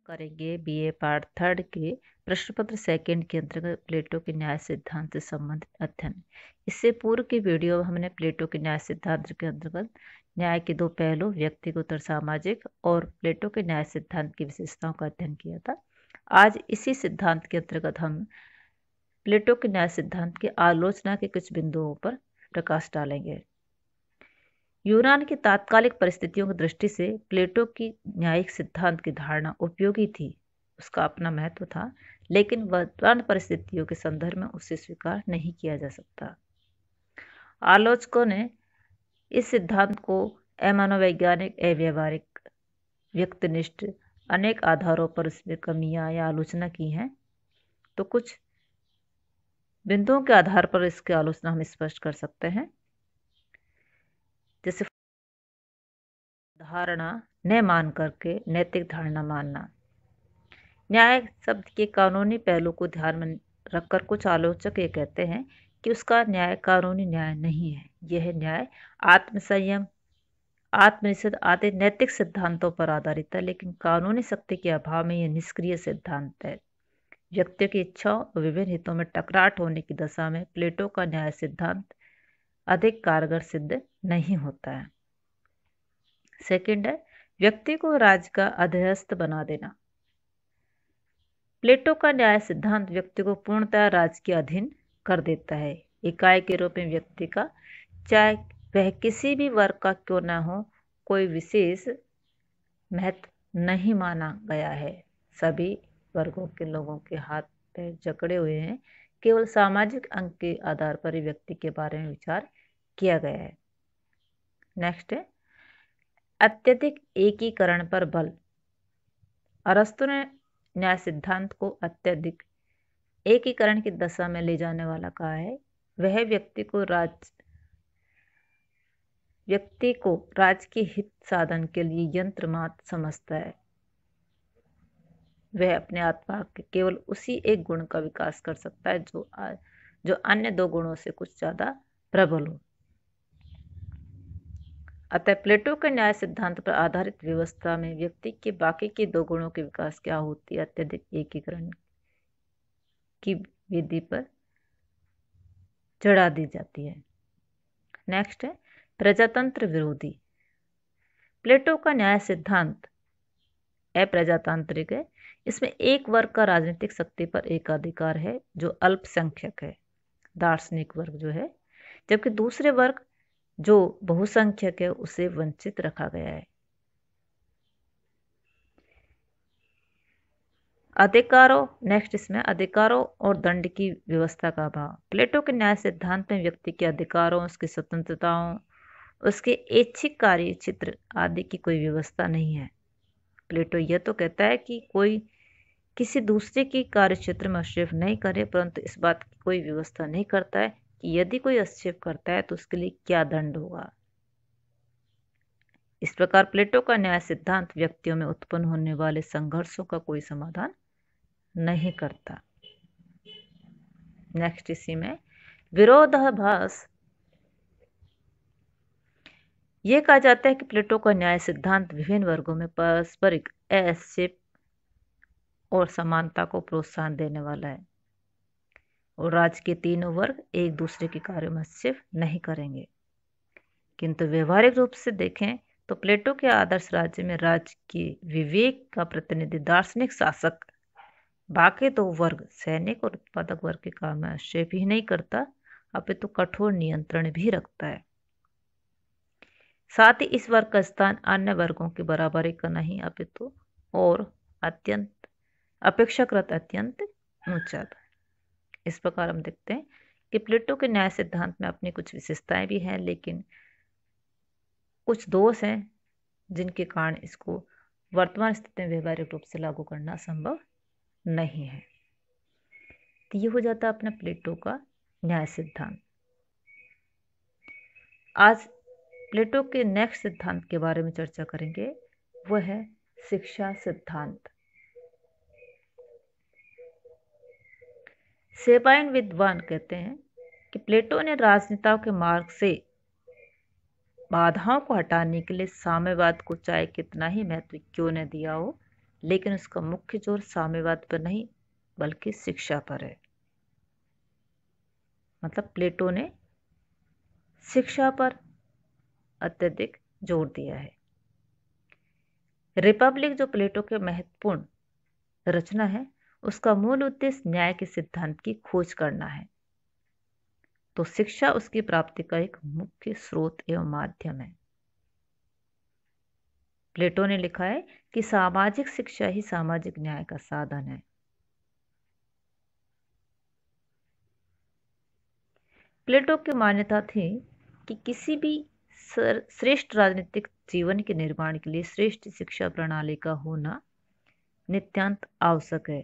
करेंगे BA part 3 के प्रश्न पत्र सेकंड के अंतर्गत प्लेटो के न्याय सिद्धांत से संबंधित अध्ययन। इससे पूर्व की वीडियो में हमने प्लेटो के न्याय सिद्धांत के अंतर्गत न्याय के दो पहलू व्यक्तिगत और सामाजिक और प्लेटो के न्याय सिद्धांत की विशेषताओं का अध्ययन किया था। आज इसी सिद्धांत के अंतर्गत हम प्लेटो के न्याय सिद्धांत की आलोचना के कुछ बिंदुओं पर प्रकाश डालेंगे। यूनान की तात्कालिक परिस्थितियों की दृष्टि से प्लेटो की न्यायिक सिद्धांत की धारणा उपयोगी थी, उसका अपना महत्व था, लेकिन वर्तमान परिस्थितियों के संदर्भ में उसे स्वीकार नहीं किया जा सकता। आलोचकों ने इस सिद्धांत को अमनोवैज्ञानिक, अव्यावहारिक, व्यक्तिनिष्ठ अनेक आधारों पर उसमें कमियां या आलोचना की है। तो कुछ बिंदुओं के आधार पर इसकी आलोचना हम स्पष्ट कर सकते हैं। जैसे धारणा न मान करके नैतिक धारणा मानना। न्याय शब्द के कानूनी पहलू को ध्यान में रखकर कुछ आलोचक ये कहते हैं कि उसका न्याय कानूनी न्याय नहीं है। यह न्याय आत्मसंयम, आत्मनिषेध आदि नैतिक सिद्धांतों पर आधारित है, लेकिन कानूनी शक्ति के अभाव में यह निष्क्रिय सिद्धांत है। व्यक्तियों की इच्छाओं और विभिन्न हितों में टकराट होने की दशा में प्लेटो का न्याय सिद्धांत अधिक कारगर सिद्ध नहीं होता है। सेकंड है व्यक्ति को राज्य का अधीनस्थ बना देना। प्लेटो का न्याय सिद्धांत व्यक्ति को पूर्णतः राज्य के अधीन कर देता है। इकाई के रूप में व्यक्ति का, चाहे वह किसी भी वर्ग का क्यों न हो, कोई विशेष महत्व नहीं माना गया है। सभी वर्गों के लोगों के हाथ पैर जकड़े हुए हैं। केवल सामाजिक अंक के आधार पर ही व्यक्ति के बारे में विचार किया गया है। नेक्स्ट है अत्यधिक एकीकरण पर बल। अरस्तु ने न्याय सिद्धांत को अत्यधिक एकीकरण की दशा में ले जाने वाला कहा है। वह व्यक्ति को राज्य के हित साधन के लिए यंत्र मात्र समझता है। वह अपने आत्मा के केवल उसी एक गुण का विकास कर सकता है जो अन्य दो गुणों से कुछ ज्यादा प्रबल हो। अतः प्लेटो के न्याय सिद्धांत पर आधारित व्यवस्था में व्यक्ति के बाकी के दो गुणों के विकास क्या होती है, अत्यधिक एकीकरण की विधि पर चढ़ा दी जाती है। नेक्स्ट है प्रजातंत्र विरोधी। प्लेटो का न्याय सिद्धांत अप्रजातांत्रिक है। इसमें एक वर्ग का राजनीतिक शक्ति पर एकाधिकार है जो अल्पसंख्यक है, दार्शनिक वर्ग जो है, जबकि दूसरे वर्ग जो बहुसंख्यक है उसे वंचित रखा गया है। इसमें अधिकारों और दंड की व्यवस्था का अभाव। प्लेटो के न्याय सिद्धांत में व्यक्ति के अधिकारों, उसकी स्वतंत्रताओं, उसके ऐच्छिक कार्य क्षेत्र आदि की कोई व्यवस्था नहीं है। प्लेटो यह तो कहता है कि कोई किसी दूसरे की कार्य क्षेत्र में हस्तक्षेप नहीं करे, परंतु इस बात की कोई व्यवस्था नहीं करता है कि यदि कोई हस्तक्षेप करता है तो उसके लिए क्या दंड होगा। इस प्रकार प्लेटो का न्याय सिद्धांत व्यक्तियों में उत्पन्न होने वाले संघर्षों का कोई समाधान नहीं करता। नेक्स्ट इसी में विरोधाभास। यह कहा जाता है कि प्लेटो का न्याय सिद्धांत विभिन्न वर्गों में पारस्परिक हस्तक्षेप और समानता को प्रोत्साहन देने वाला है और राज्य के तीनों वर्ग एक दूसरे के कार्यों में हस्तक्षेप नहीं करेंगे। किंतु व्यवहारिक रूप से देखें तो प्लेटो के आदर्श राज्य में राज्य के विवेक का प्रतिनिधि दार्शनिक शासक बाकी दो वर्ग, सैनिक और उत्पादक वर्ग के काम में हस्तक्षेप ही नहीं करता, अपितु कठोर नियंत्रण भी रखता है। साथ ही इस वर्ग का स्थान अन्य वर्गों की बराबरी का नहीं, अपितु और अपेक्षाकृत अत्यंत ऊंचा था। इस प्रकार हम देखते हैं कि प्लेटो के न्याय सिद्धांत में अपनी कुछ विशेषताएं भी हैं, लेकिन कुछ दोष हैं जिनके कारण इसको वर्तमान स्थिति में व्यवहारिक रूप से लागू करना संभव नहीं है। तो ये हो जाता अपना प्लेटो का न्याय सिद्धांत। आज प्लेटो के नेक्स्ट सिद्धांत के बारे में चर्चा करेंगे, वह है शिक्षा सिद्धांत। सेबाइन विद्वान कहते हैं कि प्लेटो ने राजनेताओं के मार्ग से बाधाओं को हटाने के लिए साम्यवाद को चाहे कितना ही महत्व क्यों न दिया हो, लेकिन उसका मुख्य जोर साम्यवाद पर नहीं बल्कि शिक्षा पर है। मतलब प्लेटो ने शिक्षा पर अत्यधिक जोर दिया है। रिपब्लिक जो प्लेटो के महत्वपूर्ण रचना है, उसका मूल उद्देश्य न्याय के सिद्धांत की खोज करना है, तो शिक्षा उसकी प्राप्ति का एक मुख्य स्रोत एवं माध्यम है। प्लेटो ने लिखा है कि सामाजिक शिक्षा ही सामाजिक न्याय का साधन है। प्लेटो की मान्यता थी कि किसी भी श्रेष्ठ राजनीतिक जीवन के निर्माण के लिए श्रेष्ठ शिक्षा प्रणाली का होना नितांत आवश्यक है।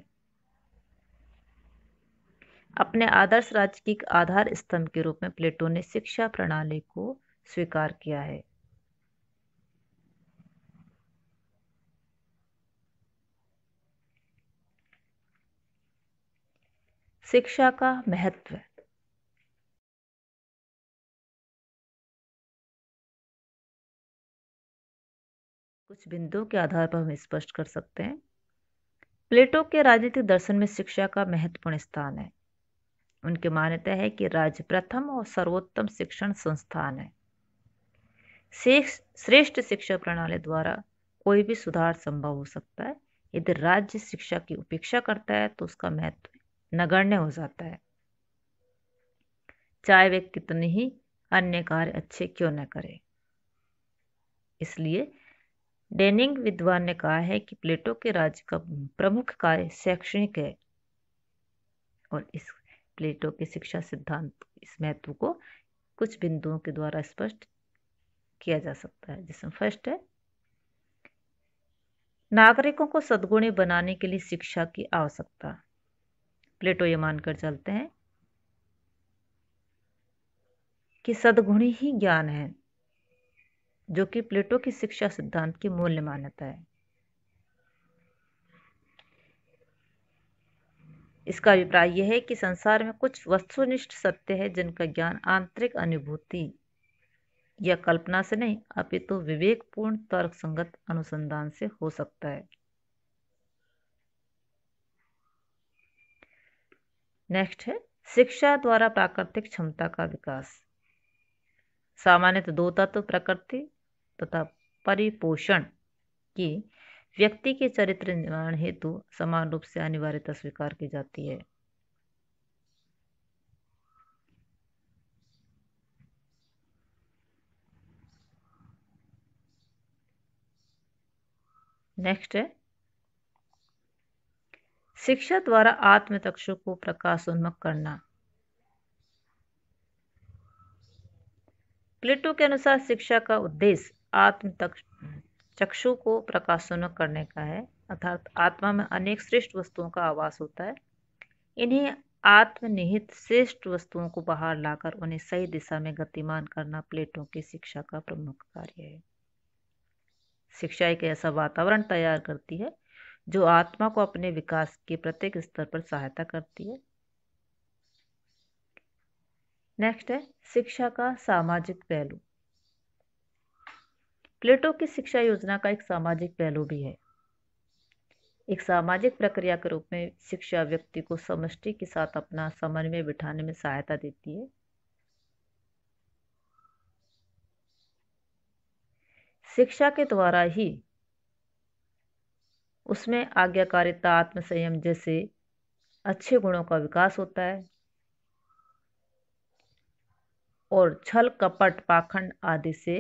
अपने आदर्श राज्य की आधार स्तंभ के रूप में प्लेटो ने शिक्षा प्रणाली को स्वीकार किया है। शिक्षा का महत्व। कुछ बिंदुओं के आधार पर हम स्पष्ट कर सकते हैं। प्लेटो के राजनीतिक दर्शन में शिक्षा का महत्वपूर्ण स्थान है। उनकी मान्यता है कि राज्य प्रथम और सर्वोत्तम शिक्षण संस्थान है। श्रेष्ठ शिक्षा प्रणाली द्वारा कोई भी सुधार संभव हो सकता है। यदि राज्य शिक्षा की उपेक्षा करता है तो उसका महत्व नगण्य हो जाता है, चाहे वे कितने ही अन्य कार्य अच्छे क्यों न करे। इसलिए डेनिंग विद्वान ने कहा है कि प्लेटो के राज्य का प्रमुख कार्य शैक्षणिक है, और इस प्लेटो के शिक्षा सिद्धांत इस महत्व को कुछ बिंदुओं के द्वारा स्पष्ट किया जा सकता है, जिसमें फर्स्ट है, नागरिकों को सद्गुणी बनाने के लिए शिक्षा की आवश्यकता। प्लेटो ये मानकर चलते हैं कि सद्गुणी ही ज्ञान है, जो कि प्लेटो की शिक्षा सिद्धांत की मूल्य मान्यता है। इसका अभिप्राय यह है कि संसार में कुछ वस्तुनिष्ठ सत्य है जिनका ज्ञान आंतरिक अनुभूति या कल्पना से नहीं अपितु विवेकपूर्ण तर्कसंगत अनुसंधान से हो सकता है। नेक्स्ट है शिक्षा द्वारा प्राकृतिक क्षमता का विकास। सामान्यतः दो तत्व प्रकृति तथा परिपोषण की व्यक्ति के चरित्र निर्माण हेतु समान रूप से अनिवार्यता स्वीकार की जाती है। नेक्स्ट है शिक्षा द्वारा आत्मचक्षु को प्रकाशोन्मुख करना। प्लेटो के अनुसार शिक्षा का उद्देश्य आत्मचक्षु को प्रकाशोन्मुख करने का है, अर्थात आत्मा में अनेक श्रेष्ठ वस्तुओं का आवास होता है। इन्हीं आत्मनिहित श्रेष्ठ वस्तुओं को बाहर लाकर उन्हें सही दिशा में गतिमान करना प्लेटो की शिक्षा का प्रमुख कार्य है। शिक्षा एक ऐसा वातावरण तैयार करती है जो आत्मा को अपने विकास के प्रत्येक स्तर पर सहायता करती है। नेक्स्ट है शिक्षा का सामाजिक पहलू। प्लेटो की शिक्षा योजना का एक सामाजिक पहलू भी है। एक सामाजिक प्रक्रिया के रूप में शिक्षा व्यक्ति को समष्टि के साथ अपना समन्वय बिठाने में सहायता देती है। शिक्षा के द्वारा ही उसमें आज्ञाकारिता, आत्मसंयम जैसे अच्छे गुणों का विकास होता है और छल कपट पाखंड आदि से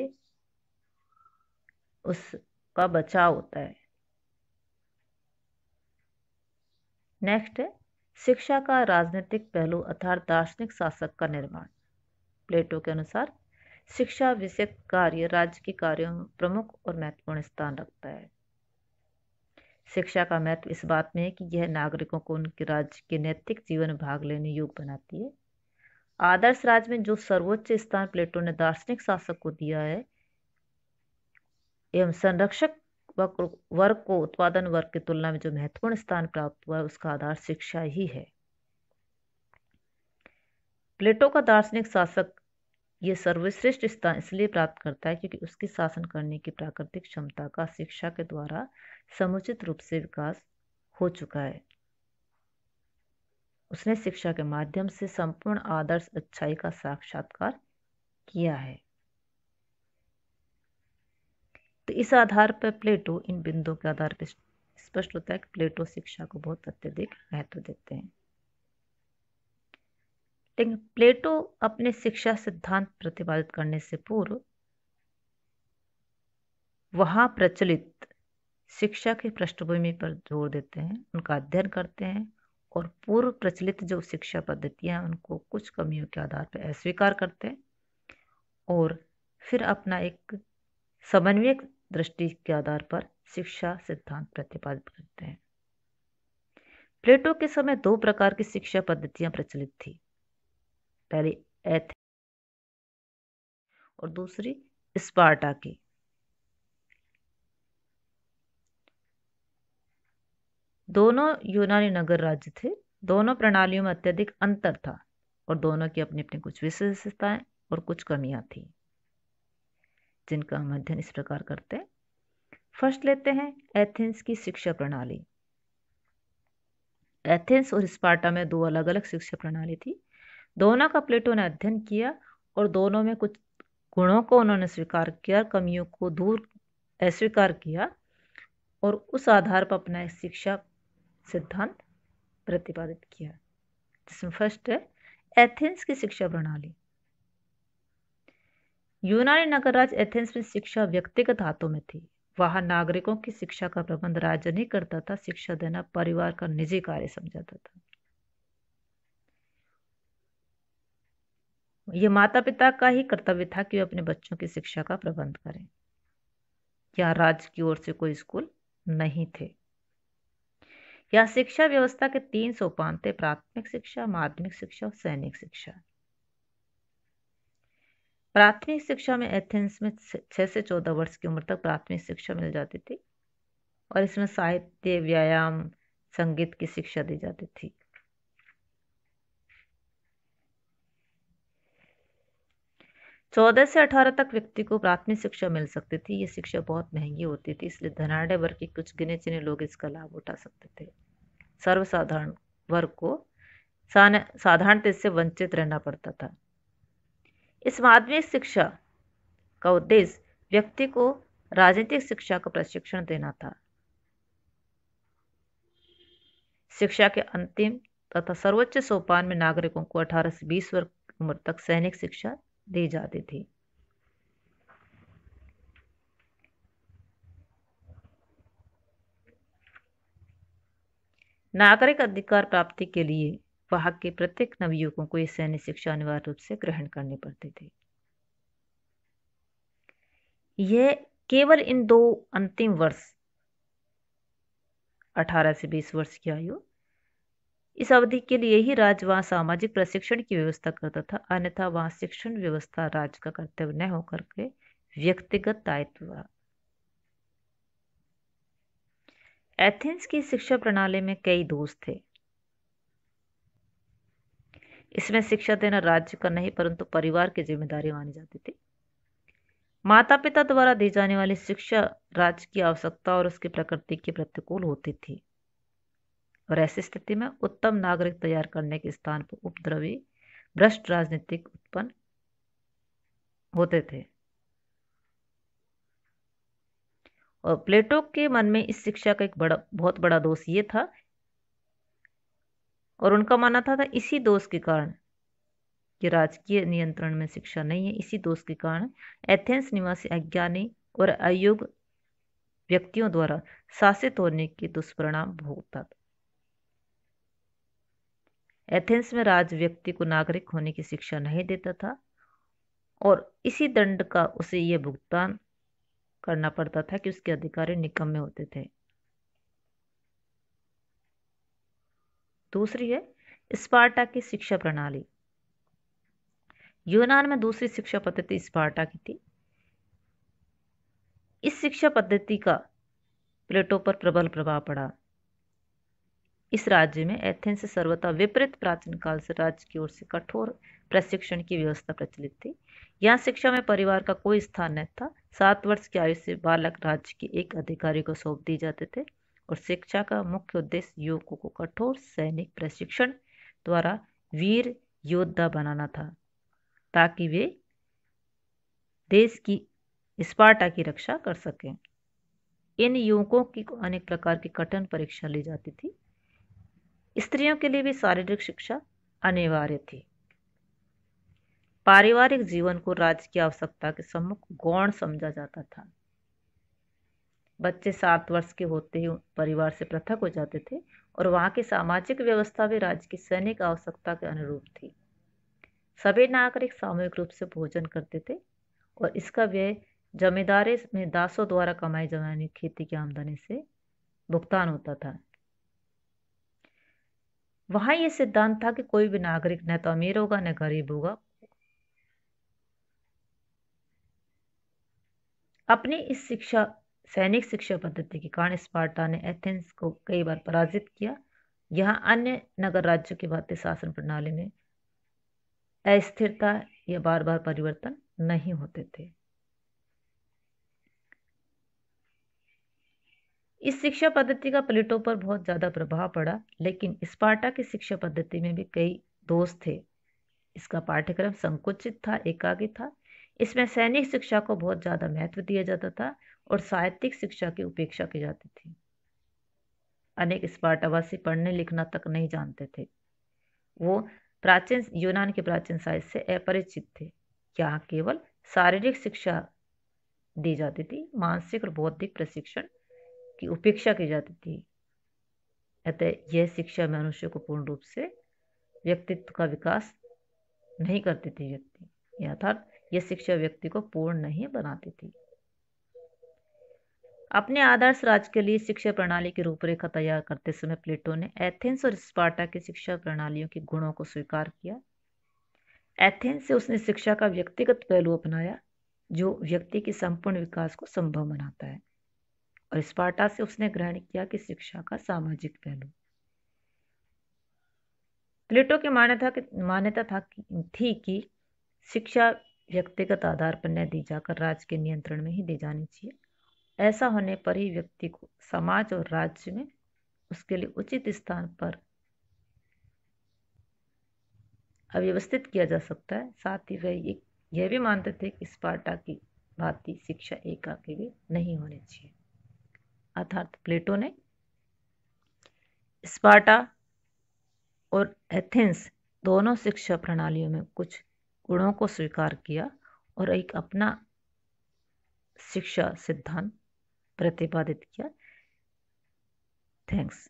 उसका बचाव होता है। नेक्स्ट है शिक्षा का राजनीतिक पहलू अर्थात दार्शनिक शासक का निर्माण। प्लेटो के अनुसार शिक्षा विषयक कार्य राज्य के कार्यों में प्रमुख और महत्वपूर्ण स्थान रखता है। शिक्षा का महत्व इस बात में है कि यह नागरिकों को उनके राज्य के नैतिक जीवन में भाग लेने योग्य बनाती है। आदर्श राज्य में जो सर्वोच्च स्थान प्लेटो ने दार्शनिक शासक को दिया है एवं संरक्षक वर्ग को उत्पादन वर्ग की तुलना में जो महत्वपूर्ण स्थान प्राप्त हुआ है, उसका आधार शिक्षा ही है। प्लेटो का दार्शनिक शासक ये सर्वश्रेष्ठ स्थान इसलिए प्राप्त करता है क्योंकि उसकी शासन करने की प्राकृतिक क्षमता का शिक्षा के द्वारा समुचित रूप से विकास हो चुका है। उसने शिक्षा के माध्यम से संपूर्ण आदर्श अच्छाई का साक्षात्कार किया है। तो इस आधार पर प्लेटो, इन बिंदुओं के आधार पर स्पष्ट होता है कि प्लेटो शिक्षा को बहुत अत्यधिक महत्व देते हैं। लेकिन प्लेटो अपने शिक्षा सिद्धांत प्रतिपादित करने से पूर्व वहां प्रचलित शिक्षा की पृष्ठभूमि पर जोर देते हैं, उनका अध्ययन करते हैं और पूर्व प्रचलित जो शिक्षा पद्धतियां हैं उनको कुछ कमियों के आधार पर अस्वीकार करते हैं और फिर अपना एक समन्वयक दृष्टि के आधार पर शिक्षा सिद्धांत प्रतिपादित करते हैं। प्लेटो के समय दो प्रकार की शिक्षा पद्धतियां प्रचलित थी, पहली एथेंस और दूसरी स्पार्टा की। दोनों यूनानी नगर राज्य थे। दोनों प्रणालियों में अत्यधिक अंतर था और दोनों की अपनी अपनी कुछ विशेषताएं और कुछ कमियां थी, जिनका हम अध्ययन इस प्रकार करते हैं। फर्स्ट लेते हैं एथेंस की शिक्षा प्रणाली। एथेंस और स्पार्टा में दो अलग अलग शिक्षा प्रणाली थी। दोनों का प्लेटो ने अध्ययन किया और दोनों में कुछ गुणों को उन्होंने स्वीकार किया, कमियों को दूर अस्वीकार किया और उस आधार पर अपना शिक्षा सिद्धांत प्रतिपादित किया, जिसमें फर्स्ट है एथेंस की शिक्षा प्रणाली। यूनानी नगर राज्य एथेंस में शिक्षा व्यक्तिगत हाथों में थी। वहां नागरिकों की शिक्षा का प्रबंध राज्य नहीं करता था। शिक्षा देना परिवार का निजी कार्य समझाता था। यह माता पिता का ही कर्तव्य था कि वे अपने बच्चों की शिक्षा का प्रबंध करें। यहाँ राज्य की ओर से कोई स्कूल नहीं थे। यह शिक्षा व्यवस्था के 3 सोपान थे: प्राथमिक शिक्षा, माध्यमिक शिक्षा और सैनिक शिक्षा। प्राथमिक शिक्षा में एथेंस में 6 से 14 वर्ष की उम्र तक प्राथमिक शिक्षा मिल जाती थी और इसमें साहित्य, व्यायाम, संगीत की शिक्षा दी जाती थी। चौदह से 18 तक व्यक्ति को प्राथमिक शिक्षा मिल सकती थी। ये शिक्षा बहुत महंगी होती थी, इसलिए धनाढ़ वर्ग के कुछ गिने चुने लोग इसका लाभ उठा सकते थे। सर्वसाधारण वर्ग को साधारणतः इससे वंचित रहना पड़ता था। इस माध्यमिक शिक्षा का उद्देश्य व्यक्ति को राजनीतिक शिक्षा का प्रशिक्षण देना था। शिक्षा के अंतिम तथा सर्वोच्च सोपान में नागरिकों को 18 से 20 वर्ष की उम्र तक सैनिक शिक्षा दी जाती थी। नागरिक अधिकार प्राप्ति के लिए वहां के प्रत्येक नवयुवकों को यह सैनिक शिक्षा अनिवार्य रूप से ग्रहण करनी पड़ती थी। यह केवल इन 2 अंतिम वर्ष 18 से 20 वर्ष की आयु, इस अवधि के लिए ही राज्य वहां सामाजिक प्रशिक्षण की व्यवस्था करता था, अन्यथा वहां शिक्षण व्यवस्था राज्य का कर्तव्य न होकर के व्यक्तिगत दायित्व था। एथेंस की शिक्षा प्रणाली में कई दोष थे। इसमें शिक्षा देना राज्य का नहीं परंतु परिवार की जिम्मेदारी मानी जाती थी। माता पिता द्वारा दी जाने वाली शिक्षा राज्य की आवश्यकता और उसकी प्रकृति के प्रतिकूल होती थी और ऐसी स्थिति में उत्तम नागरिक तैयार करने के स्थान पर उपद्रवी भ्रष्ट राजनीतिक उत्पन्न होते थे। और प्लेटो के मन में इस शिक्षा का एक बहुत बड़ा दोष ये था और उनका मानना था इसी दोष के कारण कि राजकीय नियंत्रण में शिक्षा नहीं है, इसी दोष के कारण एथेंस निवासी अज्ञानी और अयोग्य व्यक्तियों द्वारा शासित होने के दुष्परिणाम भोगता था। एथेंस में राज व्यक्ति को नागरिक होने की शिक्षा नहीं देता था और इसी दंड का उसे यह भुगतान करना पड़ता था कि उसके अधिकारी निकम्मे होते थे। दूसरी है स्पार्टा की शिक्षा प्रणाली। यूनान में दूसरी शिक्षा पद्धति स्पार्टा की थी। इस शिक्षा पद्धति का प्लेटो पर प्रबल प्रभाव पड़ा। इस राज्य में एथेंस से सर्वथा विपरीत प्राचीन काल से राज्य की ओर से कठोर प्रशिक्षण की व्यवस्था प्रचलित थी। यहाँ शिक्षा में परिवार का कोई स्थान नहीं था। 7 वर्ष की आयु से बालक राज्य के एक अधिकारी को सौंप दिए जाते थे और शिक्षा का मुख्य उद्देश्य युवकों को कठोर सैनिक प्रशिक्षण द्वारा वीर योद्धा बनाना था, ताकि वे देश की स्पार्टा की रक्षा कर सकें। इन युवकों की अनेक प्रकार की कठिन परीक्षा ली जाती थी। स्त्रियों के लिए भी शारीरिक शिक्षा अनिवार्य थी। पारिवारिक जीवन को राज्य की आवश्यकता के सम्मुख गौण समझा जाता था। बच्चे 7 वर्ष के होते ही परिवार से पृथक हो जाते थे और वहां की सामाजिक व्यवस्था भी राज्य की सैनिक आवश्यकता के अनुरूप थी। सभी नागरिक सामूहिक रूप से भोजन करते थे और इसका व्यय जमींदारी में दासों द्वारा कमाई जाने वाली खेती की आमदनी से भुगतान होता था। वहां यह सिद्धांत था कि कोई भी नागरिक न तो अमीर होगा न गरीब होगा। अपनी इस सैनिक शिक्षा पद्धति के कारण स्पार्टा ने एथेंस को कई बार पराजित किया। यहाँ अन्य नगर राज्यों की भांति शासन प्रणाली में अस्थिरता या बार बार परिवर्तन नहीं होते थे। इस शिक्षा पद्धति का प्लेटो पर बहुत ज्यादा प्रभाव पड़ा, लेकिन स्पार्टा की शिक्षा पद्धति में भी कई दोष थे। इसका पाठ्यक्रम संकुचित था, एकाकी था। इसमें सैनिक शिक्षा को बहुत ज्यादा महत्व दिया जाता था और साहित्यिक शिक्षा की उपेक्षा की जाती थी। अनेक स्पार्टावासी पढ़ने लिखना तक नहीं जानते थे। वो प्राचीन यूनान के प्राचीन साहित्य से अपरिचित थे। यहाँ केवल शारीरिक शिक्षा दी जाती थी, मानसिक और बौद्धिक प्रशिक्षण की उपेक्षा की जाती थी। अतः यह शिक्षा मनुष्य को पूर्ण रूप से व्यक्तित्व का विकास नहीं करती थी। व्यक्ति अर्थात यह शिक्षा व्यक्ति को पूर्ण नहीं बनाती थी। अपने आदर्श राज्य के लिए शिक्षा प्रणाली की रूपरेखा तैयार करते समय प्लेटो ने एथेंस और स्पार्टा की शिक्षा प्रणालियों के गुणों को स्वीकार किया। एथेंस से उसने शिक्षा का व्यक्तिगत पहलू अपनाया, जो व्यक्ति के संपूर्ण विकास को संभव बनाता है, और स्पार्टा से उसने ग्रहण किया कि शिक्षा का सामाजिक पहलू। प्लेटो की मान्यता थी कि शिक्षा व्यक्तिगत आधार पर न दी जाकर राज्य के नियंत्रण में ही दी जानी चाहिए। ऐसा होने पर ही व्यक्ति को समाज और राज्य में उसके लिए उचित स्थान पर अव्यवस्थित किया जा सकता है। साथ ही वह यह भी मानते थे कि स्पार्टा की भांति शिक्षा एकाकी भी नहीं होनी चाहिए। अर्थात प्लेटो ने स्पार्टा और एथेंस दोनों शिक्षा प्रणालियों में कुछ गुणों को स्वीकार किया और एक अपना शिक्षा सिद्धांत प्रतिपादित किया। थैंक्स।